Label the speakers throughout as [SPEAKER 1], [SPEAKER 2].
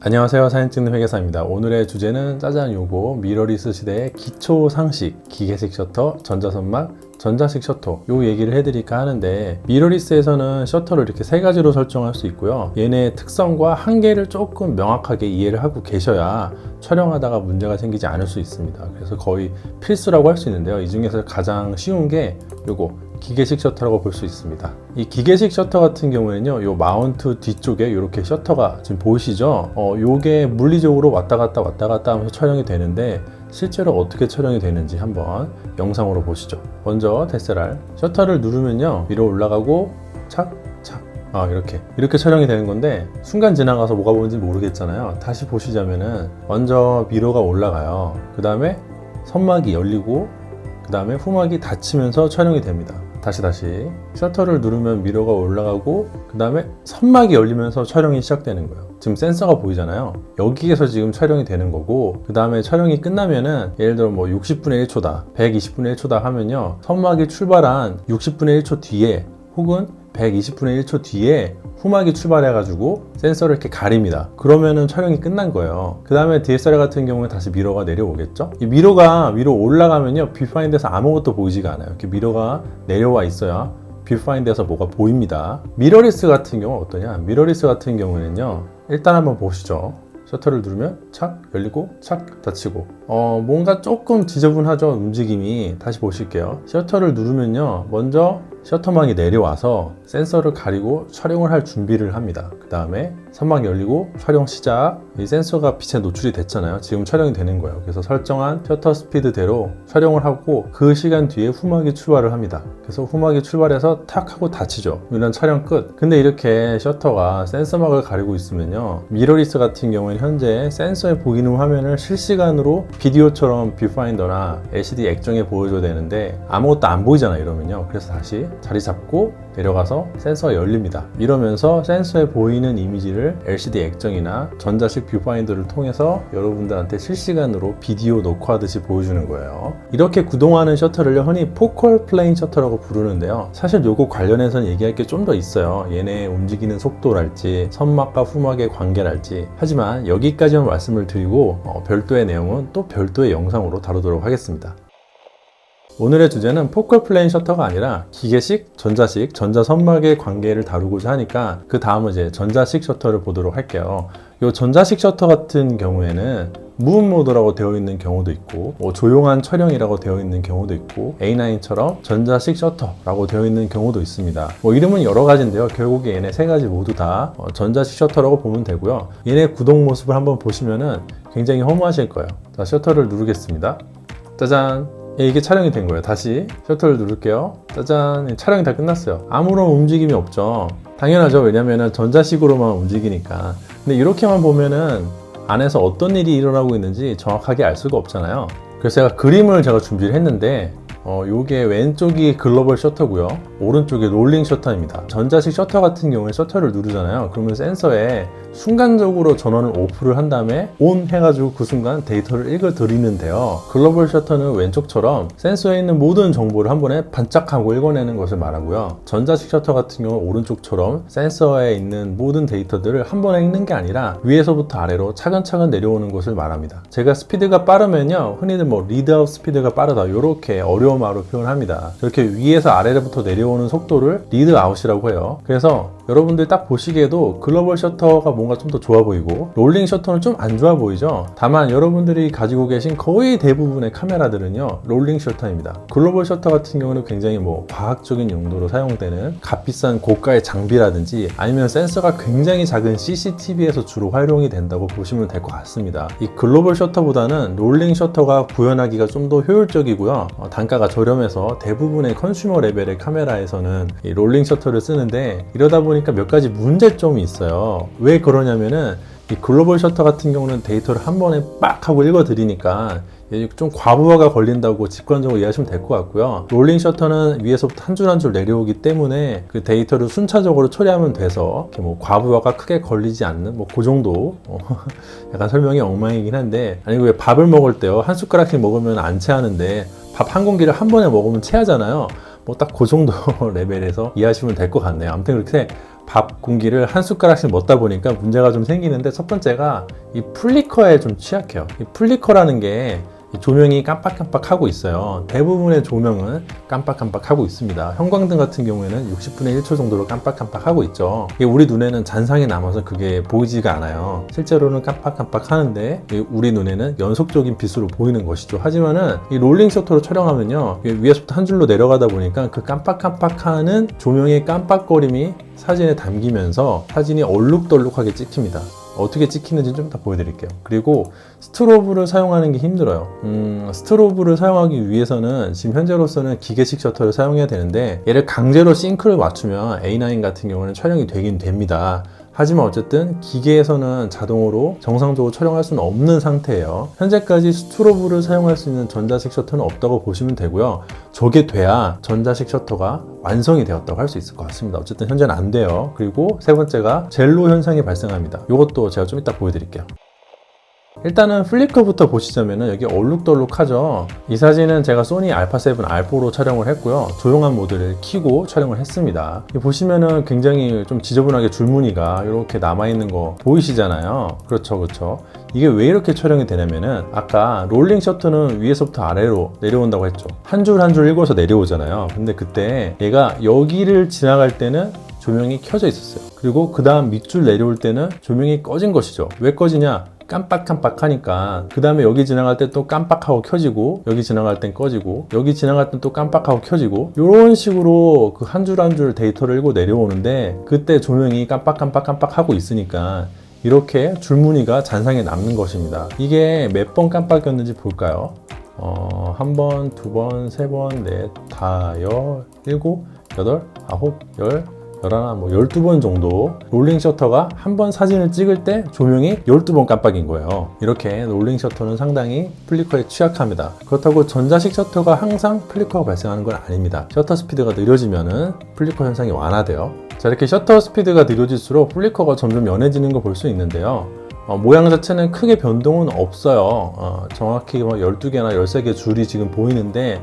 [SPEAKER 1] 안녕하세요, 사진 찍는 회계사입니다. 오늘의 주제는 짜잔 요거 미러리스 시대의 기초 상식, 기계식 셔터, 전자선막, 전자식 셔터 요 얘기를 해드릴까 하는데, 미러리스에서는 셔터를 이렇게 세 가지로 설정할 수 있고요. 얘네의 특성과 한계를 조금 명확하게 이해를 하고 계셔야 촬영하다가 문제가 생기지 않을 수 있습니다. 그래서 거의 필수라고 할 수 있는데요. 이 중에서 가장 쉬운 게 요거 기계식 셔터라고 볼 수 있습니다. 이 기계식 셔터 같은 경우에는요, 요 마운트 뒤쪽에 이렇게 셔터가 지금 보이시죠? 요게 물리적으로 왔다 갔다 하면서 촬영이 되는데, 실제로 어떻게 촬영이 되는지 한번 영상으로 보시죠. 먼저 DSLR 셔터를 누르면요, 위로 올라가고 착 이렇게 촬영이 되는 건데, 순간 지나가서 뭐가 보이는지 모르겠잖아요. 다시 보시자면은 먼저 미러가 올라가요. 그 다음에 선막이 열리고 그 다음에 후막이 닫히면서 촬영이 됩니다. 다시 셔터를 누르면 미러가 올라가고 그 다음에 선막이 열리면서 촬영이 시작되는 거예요. 지금 센서가 보이잖아요. 여기에서 지금 촬영이 되는 거고, 그 다음에 촬영이 끝나면은 예를 들어 뭐 60분의 1초다 120분의 1초다 하면요, 선막이 출발한 60분의 1초 뒤에 혹은 120분의 1초 뒤에 후막이 출발해가지고 센서를 이렇게 가립니다. 그러면은 촬영이 끝난 거예요. 그 다음에 DSLR 같은 경우에 다시 미러가 내려오겠죠? 이 미러가 위로 올라가면요, 뷰파인드에서 아무것도 보이지가 않아요. 이렇게 미러가 내려와 있어야 뷰파인드에서 뭐가 보입니다. 미러리스 같은 경우는 어떠냐? 미러리스 같은 경우에는요, 일단 한번 보시죠. 셔터를 누르면 착 열리고 착 닫히고, 뭔가 조금 지저분하죠, 움직임이. 다시 보실게요. 셔터를 누르면요, 먼저 셔터망이 내려와서 센서를 가리고 촬영을 할 준비를 합니다. 그 다음에 선막이 열리고 촬영 시작. 이 센서가 빛에 노출이 됐잖아요. 지금 촬영이 되는 거예요. 그래서 설정한 셔터 스피드대로 촬영을 하고, 그 시간 뒤에 후막이 출발을 합니다. 그래서 후막이 출발해서 탁 하고 닫히죠. 이런 촬영 끝. 근데 이렇게 셔터가 센서막을 가리고 있으면요, 미러리스 같은 경우에는 현재 센서에 보이는 화면을 실시간으로 비디오처럼 뷰파인더나 LCD 액정에 보여줘야 되는데 아무것도 안 보이잖아요, 이러면요. 그래서 다시 자리 잡고 내려가서 센서가 열립니다. 이러면서 센서에 보이는 이미지를 LCD 액정이나 전자식 뷰파인더를 통해서 여러분들한테 실시간으로 비디오 녹화하듯이 보여주는 거예요. 이렇게 구동하는 셔터를 흔히 포컬 플레인 셔터라고 부르는데요. 사실 요거 관련해서는 얘기할 게 좀 더 있어요. 얘네 움직이는 속도랄지 선막과 후막의 관계랄지. 하지만 여기까지만 말씀을 드리고 별도의 내용은 또 별도의 영상으로 다루도록 하겠습니다. 오늘의 주제는 포컬 플레인 셔터가 아니라 기계식, 전자식, 전자선막의 관계를 다루고자 하니까 그 다음은 이제 전자식 셔터를 보도록 할게요. 이 전자식 셔터 같은 경우에는 무음 모드라고 되어 있는 경우도 있고, 조용한 촬영이라고 되어 있는 경우도 있고, A9처럼 전자식 셔터라고 되어 있는 경우도 있습니다. 이름은 여러 가지인데요, 결국에 얘네 세 가지 모두 다 전자식 셔터라고 보면 되고요. 얘네 구동 모습을 한번 보시면은 굉장히 허무하실 거예요. 자, 셔터를 누르겠습니다. 짜잔! 이게 촬영이 된 거예요. 다시 셔터를 누를게요. 짜잔! 촬영이 다 끝났어요. 아무런 움직임이 없죠. 당연하죠. 왜냐면은 전자식으로만 움직이니까. 근데 이렇게만 보면은 안에서 어떤 일이 일어나고 있는지 정확하게 알 수가 없잖아요. 그래서 그림을 준비를 했는데, 요게 왼쪽이 글로벌 셔터고요, 오른쪽이 롤링 셔터입니다. 전자식 셔터 같은 경우에 셔터를 누르잖아요. 그러면 센서에 순간적으로 전원을 오프를 한 다음에 온 해가지고 그 순간 데이터를 읽어드리는데요, 글로벌 셔터는 왼쪽처럼 센서에 있는 모든 정보를 한 번에 반짝하고 읽어내는 것을 말하고요, 전자식 셔터 같은 경우는 오른쪽처럼 센서에 있는 모든 데이터들을 한 번에 읽는 게 아니라 위에서부터 아래로 차근차근 내려오는 것을 말합니다. 제가 스피드가 빠르면요, 흔히들 리드아웃 스피드가 빠르다 이렇게 어려움으로 표현합니다. 이렇게 위에서 아래로부터 내려오는 속도를 리드아웃이라고 해요. 그래서 여러분들 딱 보시기에도 글로벌 셔터가 뭔가 좀 더 좋아 보이고 롤링 셔터는 좀 안 좋아 보이죠. 다만 여러분들이 가지고 계신 거의 대부분의 카메라들은요, 롤링 셔터입니다. 글로벌 셔터 같은 경우는 굉장히 과학적인 용도로 사용되는 값비싼 고가의 장비라든지, 아니면 센서가 굉장히 작은 CCTV에서 주로 활용이 된다고 보시면 될 것 같습니다. 이 글로벌 셔터보다는 롤링 셔터가 구현하기가 좀 더 효율적이고요, 단가가 저렴해서 대부분의 컨슈머 레벨의 카메라에서는 이 롤링 셔터를 쓰는데, 이러다 보니까 몇 가지 문제점이 있어요. 왜 그러냐면은 이 글로벌 셔터 같은 경우는 데이터를 한 번에 빡 하고 읽어드리니까 좀 과부하가 걸린다고 직관적으로 이해하시면 될 것 같고요. 롤링 셔터는 위에서부터 한 줄 한 줄 내려오기 때문에 그 데이터를 순차적으로 처리하면 돼서 이렇게 과부하가 크게 걸리지 않는 그 정도. 약간 설명이 엉망이긴 한데, 아니 왜 밥을 먹을 때요, 한 숟가락씩 먹으면 안 체하는데 밥 한 공기를 한 번에 먹으면 체하잖아요. 딱 그 정도 레벨에서 이해하시면 될 것 같네요. 아무튼 그렇게 밥 공기를 한 숟가락씩 먹다 보니까 문제가 좀 생기는데, 첫 번째가 이 플리커에 좀 취약해요. 이 플리커라는 게 조명이 깜빡깜빡하고 있어요. 대부분의 조명은 깜빡깜빡하고 있습니다. 형광등 같은 경우에는 60분의 1초 정도로 깜빡깜빡하고 있죠. 이게 우리 눈에는 잔상이 남아서 그게 보이지가 않아요. 실제로는 깜빡깜빡 하는데 우리 눈에는 연속적인 빛으로 보이는 것이죠. 하지만은 이 롤링 셔터로 촬영하면요, 위에서부터 한 줄로 내려가다 보니까 그 깜빡깜빡하는 조명의 깜빡거림이 사진에 담기면서 사진이 얼룩덜룩하게 찍힙니다. 어떻게 찍히는지 좀 더 보여드릴게요. 그리고 스트로브를 사용하는 게 힘들어요. 스트로브를 사용하기 위해서는 지금 현재로서는 기계식 셔터를 사용해야 되는데, 얘를 강제로 싱크를 맞추면 A9 같은 경우는 촬영이 되긴 됩니다. 하지만 어쨌든 기계에서는 자동으로 정상적으로 촬영할 수는 없는 상태예요. 현재까지 스트로브를 사용할 수 있는 전자식 셔터는 없다고 보시면 되고요. 저게 돼야 전자식 셔터가 완성이 되었다고 할 수 있을 것 같습니다. 어쨌든 현재는 안 돼요. 그리고 세 번째가 젤로 현상이 발생합니다. 이것도 제가 좀 이따 보여드릴게요. 일단은 플리커부터 보시자면은 여기 얼룩덜룩하죠. 이 사진은 제가 소니 α7 R4로 촬영을 했고요. 조용한 모드를 켜고 촬영을 했습니다. 보시면은 굉장히 좀 지저분하게 줄무늬가 이렇게 남아있는 거 보이시잖아요. 그렇죠. 이게 왜 이렇게 촬영이 되냐면은, 아까 롤링 셔터는 위에서부터 아래로 내려온다고 했죠. 한 줄 한 줄 읽어서 내려오잖아요. 근데 그때 얘가 여기를 지나갈 때는 조명이 켜져 있었어요. 그리고 그 다음 밑줄 내려올 때는 조명이 꺼진 것이죠. 왜 꺼지냐? 깜빡깜빡 하니까. 그 다음에 여기 지나갈 때 또 깜빡하고 켜지고, 여기 지나갈 땐 꺼지고, 여기 지나갈 땐 또 깜빡하고 켜지고, 이런 식으로 그 한 줄 한 줄 데이터를 읽고 내려오는데, 그때 조명이 깜빡깜빡 하고 있으니까 이렇게 줄무늬가 잔상에 남는 것입니다. 이게 몇 번 깜빡였는지 볼까요? 한 번, 두 번, 세 번, 넷, 다, 일곱, 여덟, 아홉, 열, 12번 정도 롤링 셔터가 한 번 사진을 찍을 때 조명이 12번 깜빡인 거예요. 이렇게 롤링 셔터는 상당히 플리커에 취약합니다. 그렇다고 전자식 셔터가 항상 플리커가 발생하는 건 아닙니다. 셔터 스피드가 느려지면은 플리커 현상이 완화돼요. 자, 이렇게 셔터 스피드가 느려질수록 플리커가 점점 연해지는 걸 볼 수 있는데요. 모양 자체는 크게 변동은 없어요. 정확히 12개나 13개 줄이 지금 보이는데,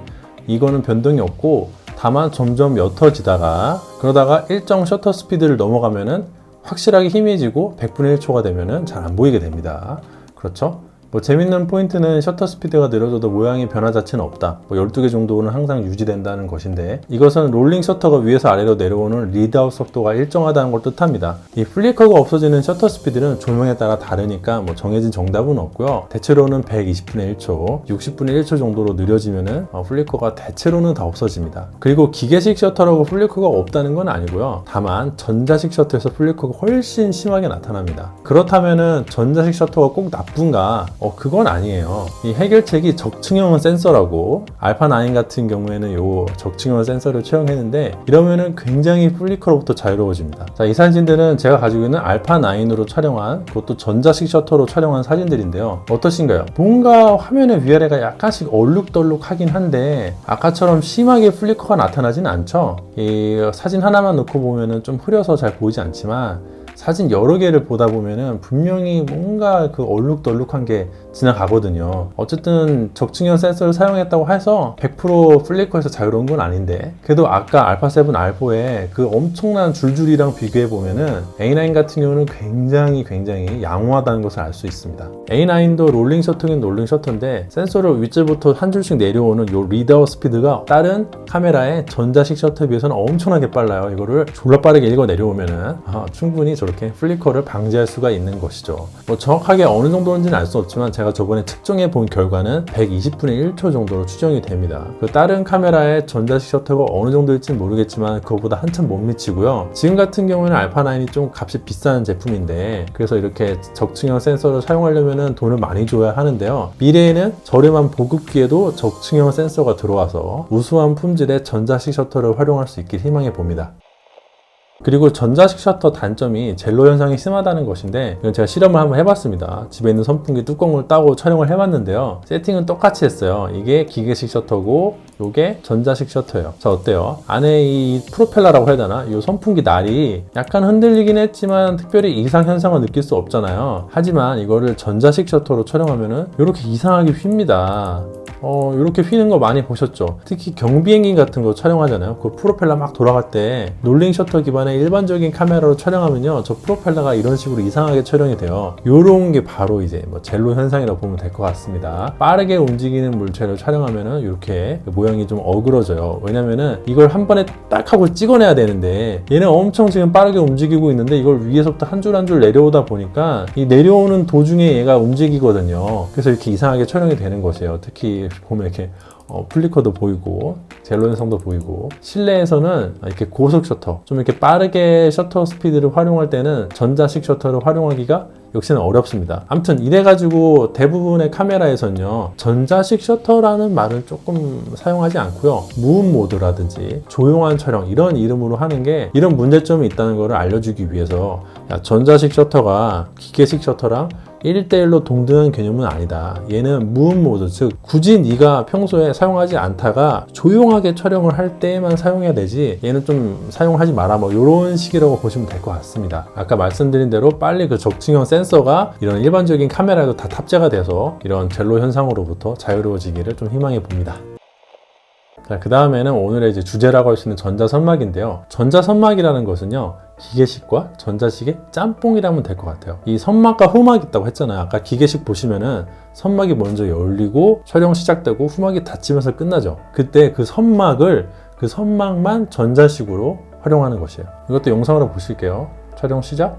[SPEAKER 1] 이거는 변동이 없고, 다만 점점 옅어지다가 그러다가 일정 셔터 스피드를 넘어가면은 확실하게 희미해지고 100분의 1초가 되면은 잘 안 보이게 됩니다. 그렇죠? 재밌는 포인트는 셔터 스피드가 느려져도 모양의 변화 자체는 없다. 12개 정도는 항상 유지된다는 것인데, 이것은 롤링 셔터가 위에서 아래로 내려오는 리드아웃 속도가 일정하다는 걸 뜻합니다. 이 플리커가 없어지는 셔터 스피드는 조명에 따라 다르니까 정해진 정답은 없고요. 대체로는 120분의 1초, 60분의 1초 정도로 느려지면은 플리커가 대체로는 다 없어집니다. 그리고 기계식 셔터라고 플리커가 없다는 건 아니고요. 다만 전자식 셔터에서 플리커가 훨씬 심하게 나타납니다. 그렇다면은 전자식 셔터가 꼭 나쁜가? 그건 아니에요. 이 해결책이 적층형 센서라고, α9 같은 경우에는 요 적층형 센서를 채용했는데, 이러면은 굉장히 플리커로부터 자유로워집니다. 자, 이 사진들은 제가 가지고 있는 α9으로 촬영한, 그것도 전자식 셔터로 촬영한 사진들인데요. 어떠신가요? 뭔가 화면의 위아래가 약간씩 얼룩덜룩하긴 한데 아까처럼 심하게 플리커가 나타나진 않죠. 이 사진 하나만 놓고 보면은 좀 흐려서 잘 보이지 않지만, 사진 여러 개를 보다 보면은 분명히 뭔가 그 얼룩덜룩한 게 지나가거든요. 어쨌든 적층형 센서를 사용했다고 해서 100% 플리커에서 자유로운 건 아닌데, 그래도 아까 α7 R4의 그 엄청난 줄줄이랑 비교해 보면은 A9 같은 경우는 굉장히 양호하다는 것을 알 수 있습니다. A9도 롤링 셔터긴 롤링 셔터인데, 센서를 윗줄부터 한 줄씩 내려오는 요 리드아웃 스피드가 다른 카메라의 전자식 셔터에 비해서는 엄청나게 빨라요. 이거를 졸라 빠르게 읽어 내려오면은 충분히 저렇게 플리커를 방지할 수가 있는 것이죠. 정확하게 어느 정도인지는 알 수 없지만, 제가 저번에 측정해 본 결과는 120분의 1초 정도로 추정이 됩니다. 그 다른 카메라의 전자식 셔터가 어느 정도일지는 모르겠지만 그거보다 한참 못 미치고요. 지금 같은 경우에는 α9이 좀 값이 비싼 제품인데, 그래서 이렇게 적층형 센서를 사용하려면 돈을 많이 줘야 하는데요. 미래에는 저렴한 보급기에도 적층형 센서가 들어와서 우수한 품질의 전자식 셔터를 활용할 수 있길 희망해 봅니다. 그리고 전자식 셔터 단점이 젤로 현상이 심하다는 것인데, 이건 제가 실험을 한번 해봤습니다. 집에 있는 선풍기 뚜껑을 따고 촬영을 해봤는데요. 세팅은 똑같이 했어요. 이게 기계식 셔터고 이게 전자식 셔터예요. 자, 어때요? 안에 이 프로펠러라고 해야 되나? 이 선풍기 날이 약간 흔들리긴 했지만 특별히 이상 현상을 느낄 수 없잖아요. 하지만 이거를 전자식 셔터로 촬영하면은 이렇게 이상하게 휩니다. 이렇게 휘는 거 많이 보셨죠? 특히 경비행기 같은 거 촬영하잖아요. 그 프로펠러 막 돌아갈 때 롤링 셔터 기반의 일반적인 카메라로 촬영하면요, 저 프로펠러가 이런 식으로 이상하게 촬영이 돼요. 요런 게 바로 이제 뭐 젤로 현상이라고 보면 될 것 같습니다. 빠르게 움직이는 물체를 촬영하면은 이렇게 모양이 좀 어그러져요. 왜냐면은 이걸 한 번에 딱 하고 찍어내야 되는데 얘는 엄청 지금 빠르게 움직이고 있는데 이걸 위에서부터 한 줄 한 줄 내려오다 보니까 이 내려오는 도중에 얘가 움직이거든요. 그래서 이렇게 이상하게 촬영이 되는 것이에요. 특히 보면 이렇게 플리커도 보이고 젤로 현상도 보이고, 실내에서는 이렇게 고속 셔터, 좀 이렇게 빠르게 셔터 스피드를 활용할 때는 전자식 셔터를 활용하기가 역시는 어렵습니다. 아무튼 이래가지고 대부분의 카메라에서는요, 전자식 셔터라는 말을 조금 사용하지 않고요, 무음 모드라든지 조용한 촬영 이런 이름으로 하는 게 이런 문제점이 있다는 것을 알려주기 위해서, 야, 전자식 셔터가 기계식 셔터랑 1대1로 동등한 개념은 아니다. 얘는 무음 모드, 즉 굳이 네가 평소에 사용하지 않다가 조용하게 촬영을 할 때만 사용해야 되지 얘는 좀 사용하지 마라, 뭐 이런 식이라고 보시면 될 것 같습니다. 아까 말씀드린 대로 빨리 그 적층형 센서가 이런 일반적인 카메라에도 다 탑재가 돼서 이런 젤로 현상으로부터 자유로워지기를 좀 희망해 봅니다. 자, 그 다음에는 오늘의 이제 주제라고 할 수 있는 전자선막인데요. 전자선막이라는 것은요, 기계식과 전자식의 짬뽕이라면 될 것 같아요. 이 선막과 후막이 있다고 했잖아요. 아까 기계식 보시면은 선막이 먼저 열리고 촬영 시작되고 후막이 닫히면서 끝나죠. 그때 그 선막만 전자식으로 활용하는 것이에요. 이것도 영상으로 보실게요. 촬영 시작,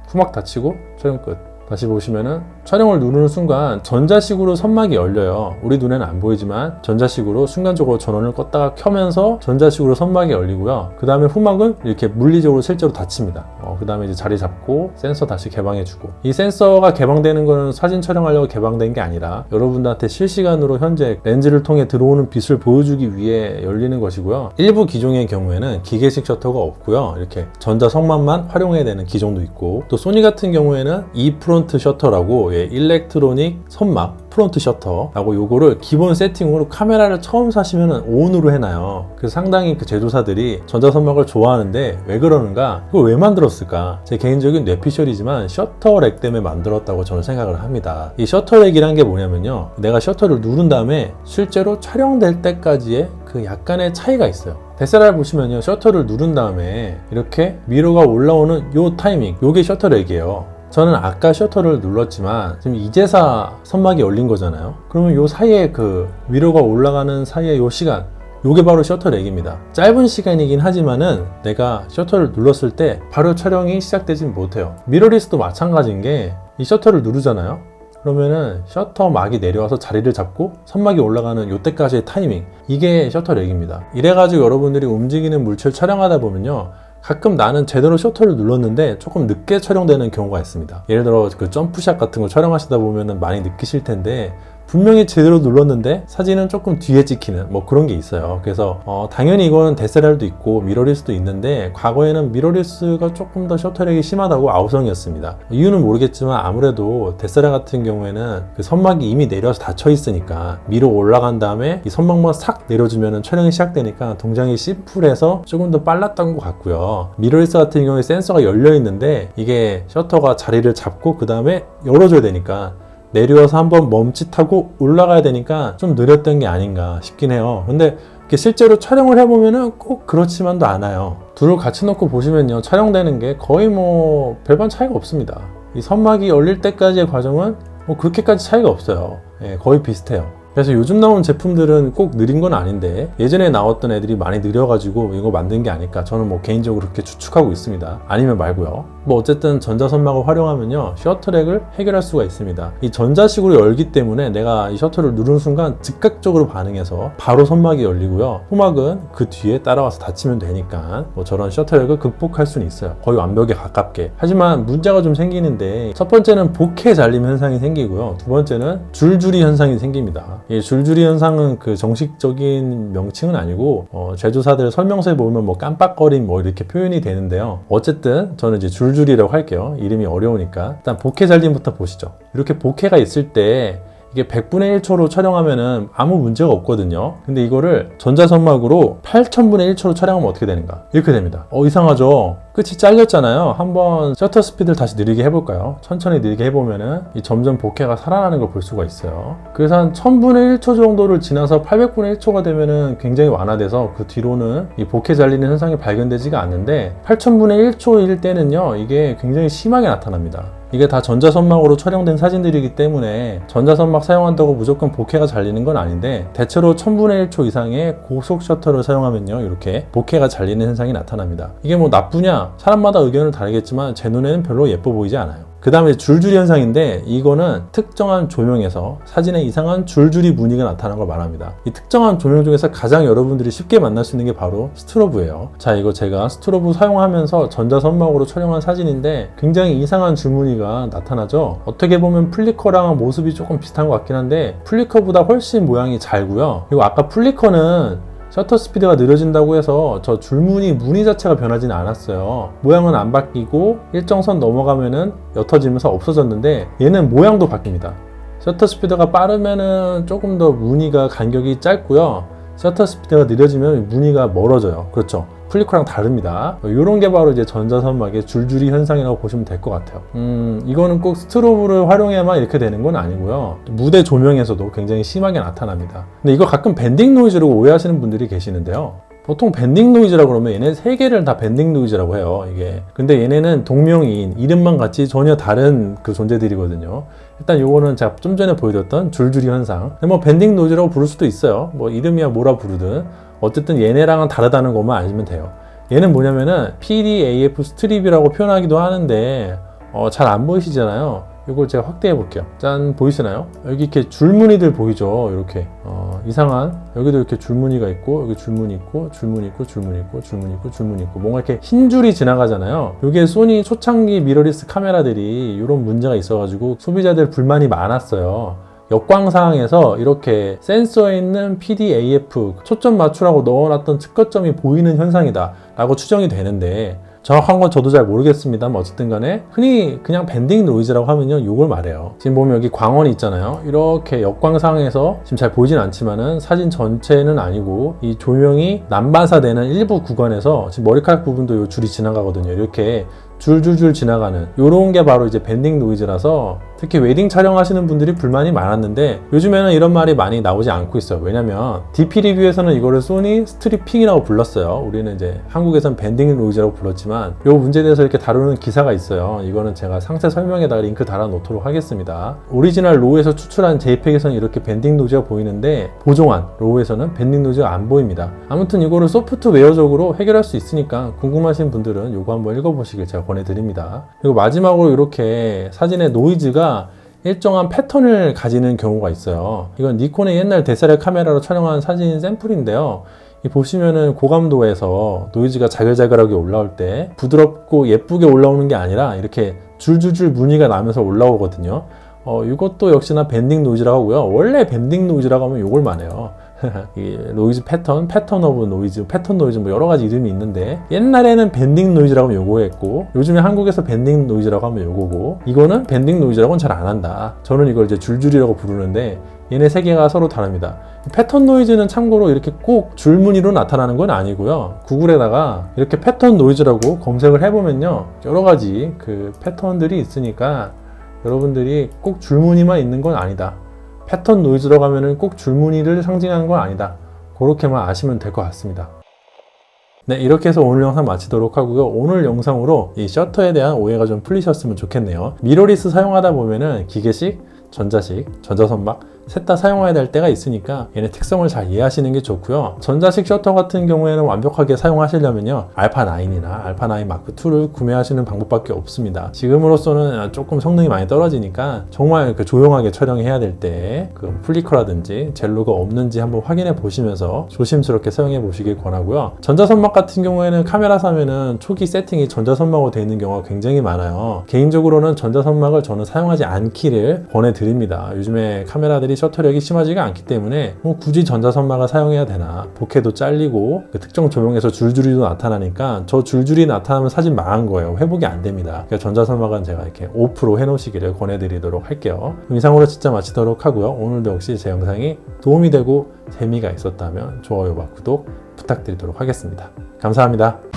[SPEAKER 1] 후막 닫히고 촬영 끝. 다시 보시면은 촬영을 누르는 순간 전자식으로 선막이 열려요. 우리 눈에는 안 보이지만 전자식으로 순간적으로 전원을 껐다가 켜면서 전자식으로 선막이 열리고요. 그 다음에 후막은 이렇게 물리적으로 실제로 닫힙니다. 그 다음에 이제 자리 잡고 센서 다시 개방해주고, 이 센서가 개방되는 거는 사진 촬영하려고 개방된 게 아니라 여러분들한테 실시간으로 현재 렌즈를 통해 들어오는 빛을 보여주기 위해 열리는 것이고요. 일부 기종의 경우에는 기계식 셔터가 없고요, 이렇게 전자 선막만 활용해야 되는 기종도 있고, 또 소니 같은 경우에는 프론트 셔터라고, 일렉트로닉 선막 프론트 셔터라고, 요거를 기본 세팅으로 카메라를 처음 사시면 온으로 해놔요. 그래서 상당히 그 제조사들이 전자선막을 좋아하는데 왜 그러는가, 그걸 왜 만들었을까? 제 개인적인 뇌피셜이지만 셔터렉 때문에 만들었다고 저는 생각을 합니다. 이 셔터렉이란 게 뭐냐면요, 내가 셔터를 누른 다음에 실제로 촬영될 때까지의 그 약간의 차이가 있어요. DSLR 보시면요, 셔터를 누른 다음에 이렇게 미러가 올라오는 요 타이밍, 요게 셔터렉이에요. 저는 아까 셔터를 눌렀지만 지금 이제사 선막이 열린 거잖아요. 그러면 요 사이에 그 미러가 올라가는 사이에 요 시간, 요게 바로 셔터렉입니다. 짧은 시간이긴 하지만은 내가 셔터를 눌렀을 때 바로 촬영이 시작되진 못해요. 미러리스도 마찬가지인 게, 이 셔터를 누르잖아요. 그러면은 셔터 막이 내려와서 자리를 잡고 선막이 올라가는 요때까지의 타이밍, 이게 셔터렉입니다. 이래가지고 여러분들이 움직이는 물체를 촬영하다 보면요, 가끔 나는 제대로 셔터를 눌렀는데 조금 늦게 촬영되는 경우가 있습니다. 예를 들어 그 점프샷 같은 거 촬영하시다 보면 많이 느끼실 텐데, 분명히 제대로 눌렀는데 사진은 조금 뒤에 찍히는 뭐 그런 게 있어요. 그래서 당연히 이거는 DSLR도 있고 미러리스도 있는데, 과거에는 미러리스가 조금 더 셔터렉이 심하다고 아우성이었습니다. 이유는 모르겠지만 아무래도 DSLR 같은 경우에는 그 선막이 이미 내려서 닫혀 있으니까 미러 올라간 다음에 이 선막만 싹 내려주면 촬영이 시작되니까 동작이 심플해서 조금 더 빨랐던 것 같고요. 미러리스 같은 경우에 센서가 열려 있는데 이게 셔터가 자리를 잡고 그 다음에 열어줘야 되니까 내려와서 한번 멈칫하고 올라가야 되니까 좀 느렸던 게 아닌가 싶긴 해요. 근데 실제로 촬영을 해보면은 꼭 그렇지만도 않아요. 둘을 같이 놓고 보시면요, 촬영되는 게 거의 뭐 별반 차이가 없습니다. 이 선막이 열릴 때까지의 과정은 뭐 그렇게까지 차이가 없어요. 거의 비슷해요. 그래서 요즘 나온 제품들은 꼭 느린 건 아닌데 예전에 나왔던 애들이 많이 느려가지고 이거 만든 게 아닐까, 저는 뭐 개인적으로 그렇게 추측하고 있습니다. 아니면 말고요. 뭐 어쨌든 전자선막을 활용하면요, 셔터렉을 해결할 수가 있습니다. 이 전자식으로 열기 때문에 내가 이 셔터를 누르는 순간 즉각적으로 반응해서 바로 선막이 열리고요, 후막은 그 뒤에 따라와서 닫히면 되니까 뭐 저런 셔터렉을 극복할 수는 있어요. 거의 완벽에 가깝게. 하지만 문제가 좀 생기는데, 첫 번째는 보케 잘림 현상이 생기고요, 두 번째는 줄줄이 현상이 생깁니다. 이 줄줄이 현상은 그 정식적인 명칭은 아니고 제조사들 설명서에 보면 뭐 깜빡거림 뭐 이렇게 표현이 되는데요. 어쨌든 저는 이제 줄줄이라고 할게요. 이름이 어려우니까. 일단 보케 잘림부터 보시죠. 이렇게 보케가 있을 때 이게 100분의 1초로 촬영하면은 아무 문제가 없거든요. 근데 이거를 전자선막으로 8000분의 1초로 촬영하면 어떻게 되는가? 이렇게 됩니다. 이상하죠? 끝이 잘렸잖아요. 한번 셔터 스피드를 다시 느리게 해볼까요? 천천히 느리게 해보면은 이 점점 보케가 살아나는 걸 볼 수가 있어요. 그래서 한 1000분의 1초 정도를 지나서 800분의 1초가 되면은 굉장히 완화돼서 그 뒤로는 이 보케 잘리는 현상이 발견되지가 않는데 8000분의 1초일 때는요, 이게 굉장히 심하게 나타납니다. 이게 다 전자선막으로 촬영된 사진들이기 때문에 전자선막 사용한다고 무조건 보케가 잘리는 건 아닌데, 대체로 1000분의 1초 이상의 고속 셔터를 사용하면요, 이렇게 보케가 잘리는 현상이 나타납니다. 이게 뭐 나쁘냐? 사람마다 의견은 다르겠지만 제 눈에는 별로 예뻐 보이지 않아요. 그 다음에 줄줄이 현상인데, 이거는 특정한 조명에서 사진에 이상한 줄줄이 무늬가 나타나는 걸 말합니다. 이 특정한 조명 중에서 가장 여러분들이 쉽게 만날 수 있는 게 바로 스트로브예요. 자, 이거 제가 스트로브 사용하면서 전자선막으로 촬영한 사진인데 굉장히 이상한 줄무늬가 나타나죠. 어떻게 보면 플리커랑 모습이 조금 비슷한 것 같긴 한데 플리커보다 훨씬 모양이 잘고요. 그리고 아까 플리커는 셔터 스피드가 느려진다고 해서 저 줄무늬 무늬 자체가 변하지는 않았어요. 모양은 안 바뀌고 일정 선 넘어가면은 옅어지면서 없어졌는데, 얘는 모양도 바뀝니다. 셔터 스피드가 빠르면은 조금 더 무늬가 간격이 짧고요, 셔터 스피드가 느려지면 무늬가 멀어져요. 그렇죠? 플리커랑 다릅니다. 이런 게 바로 이제 전자선막의 줄줄이 현상이라고 보시면 될 것 같아요. 이거는 꼭 스트로브를 활용해야만 이렇게 되는 건 아니고요, 무대 조명에서도 굉장히 심하게 나타납니다. 근데 이거 가끔 밴딩 노이즈로 오해하시는 분들이 계시는데요, 보통 밴딩 노이즈라고 그러면 얘네 세 개를 다 밴딩 노이즈라고 해요, 이게. 근데 얘네는 동명이인, 이름만 같이 전혀 다른 그 존재들이거든요. 일단 요거는 제가 좀 전에 보여드렸던 줄줄이 현상. 뭐 밴딩 노이즈라고 부를 수도 있어요. 뭐 이름이야 뭐라 부르든. 어쨌든 얘네랑은 다르다는 것만 아시면 돼요. 얘는 뭐냐면은 PDAF 스트립이라고 표현하기도 하는데 잘 안 보이시잖아요. 이걸 제가 확대해 볼게요. 짠, 보이시나요? 여기 이렇게 줄무늬들 보이죠? 이렇게 이상한, 여기도 이렇게 줄무늬가 있고, 여기 줄무늬 있고, 줄무늬 있고, 줄무늬 있고, 줄무늬 있고, 줄무늬 있고, 뭔가 이렇게 흰 줄이 지나가잖아요. 이게 소니 초창기 미러리스 카메라들이 이런 문제가 있어가지고 소비자들 불만이 많았어요. 역광상에서 이렇게 센서에 있는 PDAF 초점 맞추라고 넣어놨던 측거점이 보이는 현상이다 라고 추정이 되는데, 정확한 건 저도 잘 모르겠습니다만 어쨌든 간에 흔히 그냥 밴딩 노이즈라고 하면요, 요걸 말해요. 지금 보면 여기 광원이 있잖아요. 이렇게 역광상에서 지금 잘 보이진 않지만은 사진 전체는 아니고 이 조명이 난반사되는 일부 구간에서 지금 머리카락 부분도 요 줄이 지나가거든요. 이렇게 줄줄줄 지나가는 요런 게 바로 이제 밴딩 노이즈라서 특히 웨딩 촬영하시는 분들이 불만이 많았는데, 요즘에는 이런 말이 많이 나오지 않고 있어요. 왜냐면 DP 리뷰에서는 이거를 소니 스트리핑이라고 불렀어요. 우리는 이제 한국에선 밴딩 노이즈라고 불렀지만 요 문제에 대해서 이렇게 다루는 기사가 있어요. 이거는 제가 상세 설명에다가 링크 달아 놓도록 하겠습니다. 오리지널 로우에서 추출한 JPEG에서는 이렇게 밴딩 노이즈가 보이는데 보정한 로우에서는 밴딩 노이즈가 안 보입니다. 아무튼 이거를 소프트웨어적으로 해결할 수 있으니까 궁금하신 분들은 요거 한번 읽어보시길 제가 권해드립니다. 그리고 마지막으로 이렇게 사진의 노이즈가 일정한 패턴을 가지는 경우가 있어요. 이건 니콘의 옛날 DSLR 카메라로 촬영한 사진 샘플인데요. 이 보시면은 고감도에서 노이즈가 자글자글하게 올라올 때 부드럽고 예쁘게 올라오는 게 아니라 이렇게 줄줄줄 무늬가 나면서 올라오거든요. 이것도 역시나 밴딩 노이즈라고 하고요. 원래 밴딩 노이즈라고 하면 요걸만 해요. 이 노이즈 패턴 오브 노이즈, 패턴 노이즈 뭐 여러 가지 이름이 있는데, 옛날에는 밴딩 노이즈라고 하면 요거 했고, 요즘에 한국에서 밴딩 노이즈라고 하면 요거고, 이거는 밴딩 노이즈라고는 잘 안 한다. 저는 이걸 이제 줄줄이라고 부르는데 얘네 세 개가 서로 다릅니다. 패턴 노이즈는 참고로 이렇게 꼭 줄무늬로 나타나는 건 아니고요. 구글에다가 이렇게 패턴 노이즈라고 검색을 해보면요, 여러 가지 그 패턴들이 있으니까 여러분들이 꼭 줄무늬만 있는 건 아니다, 패턴 노이즈라고 하면은 꼭 줄무늬를 상징하는 건 아니다, 그렇게만 아시면 될 것 같습니다. 네, 이렇게 해서 오늘 영상 마치도록 하고요. 오늘 영상으로 이 셔터에 대한 오해가 좀 풀리셨으면 좋겠네요. 미러리스 사용하다 보면은 기계식, 전자식, 전자선막 셋 다 사용해야 될 때가 있으니까 얘네 특성을 잘 이해하시는 게 좋고요. 전자식 셔터 같은 경우에는 완벽하게 사용하시려면요, 알파9이나 알파9 마크2를 구매하시는 방법밖에 없습니다. 지금으로서는 조금 성능이 많이 떨어지니까 정말 그 조용하게 촬영해야 될 때 그 플리커라든지 젤로가 없는지 한번 확인해 보시면서 조심스럽게 사용해 보시길 권하고요. 전자선막 같은 경우에는 카메라 사면은 초기 세팅이 전자선막으로 되어 있는 경우가 굉장히 많아요. 개인적으로는 전자선막을 저는 사용하지 않기를 권해드립니다. 요즘에 카메라들이 셔터력이 심하지가 않기 때문에 굳이 전자선막을 사용해야 되나, 보케도 잘리고 그 특정 조명에서 줄줄이도 나타나니까 저 줄줄이 나타나면 사진 망한 거예요. 회복이 안 됩니다. 그러니까 전자선막은 제가 이렇게 오프로 해놓으시기를 권해드리도록 할게요. 이상으로 진짜 마치도록 하고요. 오늘도 역시 제 영상이 도움이 되고 재미가 있었다면 좋아요와 구독 부탁드리도록 하겠습니다. 감사합니다.